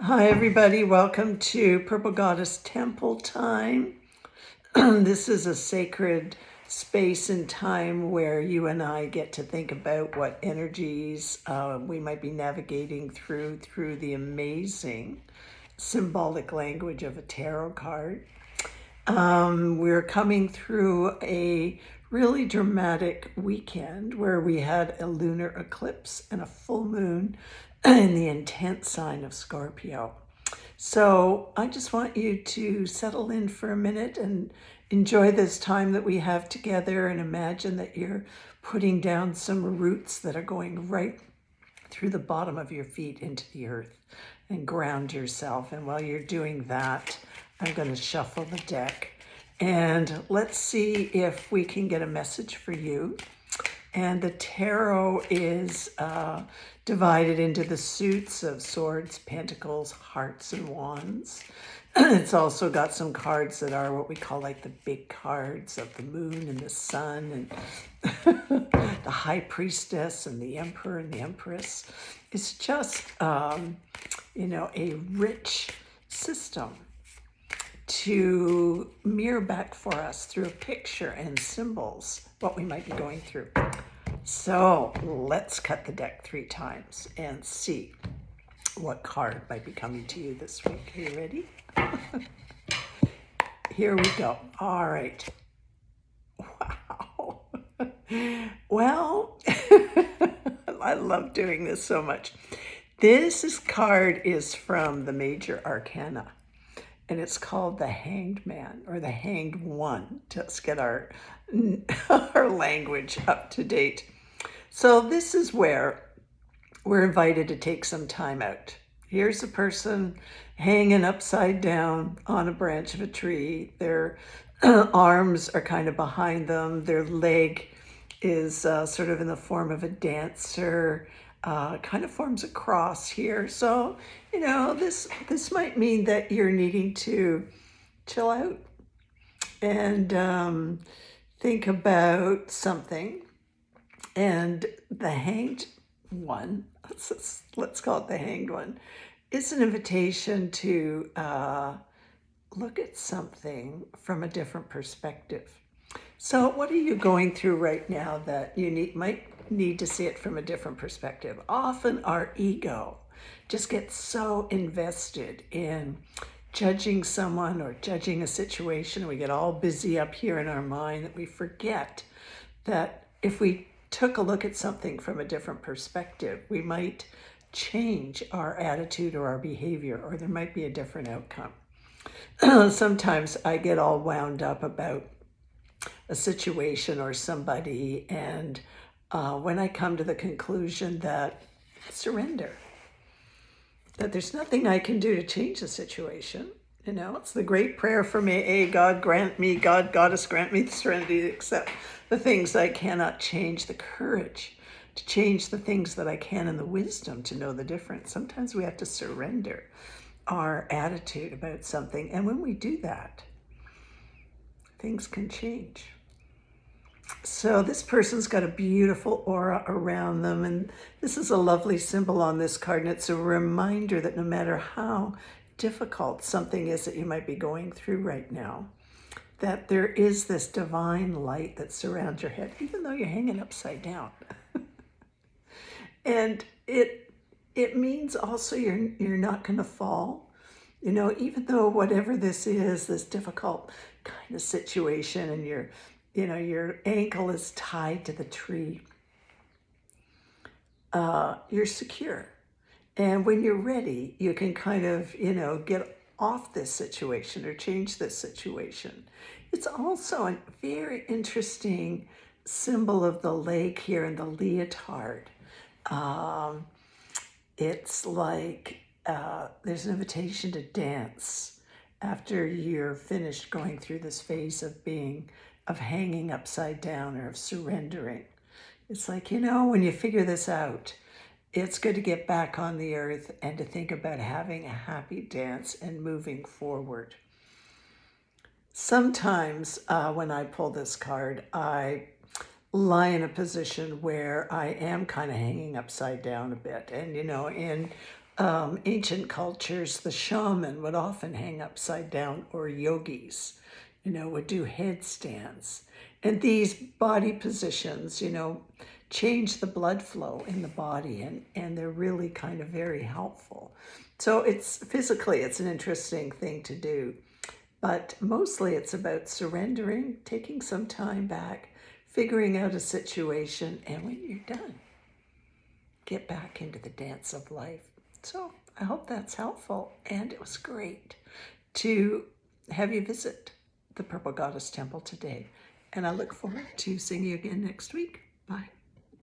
Hi, everybody. Welcome to Purple Goddess Temple Time. This is a sacred space and time where you and I get to think about what energies we might be navigating through the amazing symbolic language of a tarot card. We're coming through a really dramatic weekend where we had a lunar eclipse and a full moon in the intense sign of Scorpio. So I just want you to settle in for a minute and enjoy this time that we have together, and imagine that you're putting down some roots that are going right through the bottom of your feet into the earth, and ground yourself. And while you're doing that, I'm going to shuffle the deck and let's see if we can get a message for you. And the tarot is divided into the suits of swords, pentacles, hearts, and wands. It's also got some cards that are what we call like the big cards of the moon and the sun, and the high priestess and the emperor and the empress. It's just, a rich system to mirror back for us through a picture and symbols what we might be going through. So let's cut the deck 3 times and see what card might be coming to you this week. Are you ready? Here we go. All right. Wow. Well, I love doing this so much. This card is from the Major Arcana, and it's called the Hanged Man, or the Hanged One. Let's get our language up to date. So this is where we're invited to take some time out. Here's a person hanging upside down on a branch of a tree. Their arms are kind of behind them. Their leg is sort of in the form of a dancer. Kind of forms a cross here. So, this might mean that you're needing to chill out and think about something. And the Hanged One, let's call it the Hanged One, is an invitation to look at something from a different perspective. So what are you going through right now that you might need to see it from a different perspective? Often our ego just gets so invested in judging someone or judging a situation. We get all busy up here in our mind that we forget that if we took a look at something from a different perspective, we might change our attitude or our behavior, or there might be a different outcome. Sometimes I get all wound up about a situation or somebody, and when I come to the conclusion that surrender, that there's nothing I can do to change the situation. It's the great prayer for me. God grant me, Goddess grant me the serenity to accept the things I cannot change, the courage to change the things that I can, and the wisdom to know the difference. Sometimes we have to surrender our attitude about something. And when we do that, things can change. So this person's got a beautiful aura around them, and this is a lovely symbol on this card, and it's a reminder that no matter how difficult something is that you might be going through right now, that there is this divine light that surrounds your head, even though you're hanging upside down. And it means also you're not going to fall. Even though whatever this is, this difficult kind of situation, and your ankle is tied to the tree, you're secure. And when you're ready, you can kind of, get off this situation or change this situation. It's also a very interesting symbol of the lake here in the leotard. It's like there's an invitation to dance after you're finished going through this phase of hanging upside down or of surrendering. It's like, when you figure this out, it's good to get back on the earth and to think about having a happy dance and moving forward. Sometimes when I pull this card, I lie in a position where I am kind of hanging upside down a bit. And, in ancient cultures, the shaman would often hang upside down, or yogis, would do headstands. And these body positions, change the blood flow in the body, and they're really kind of very helpful. So it's an interesting thing to do. But mostly it's about surrendering, taking some time back, figuring out a situation, and when you're done, get back into the dance of life. So I hope that's helpful, and it was great to have you visit the Purple Goddess Temple today. And I look forward to seeing you again next week. Bye.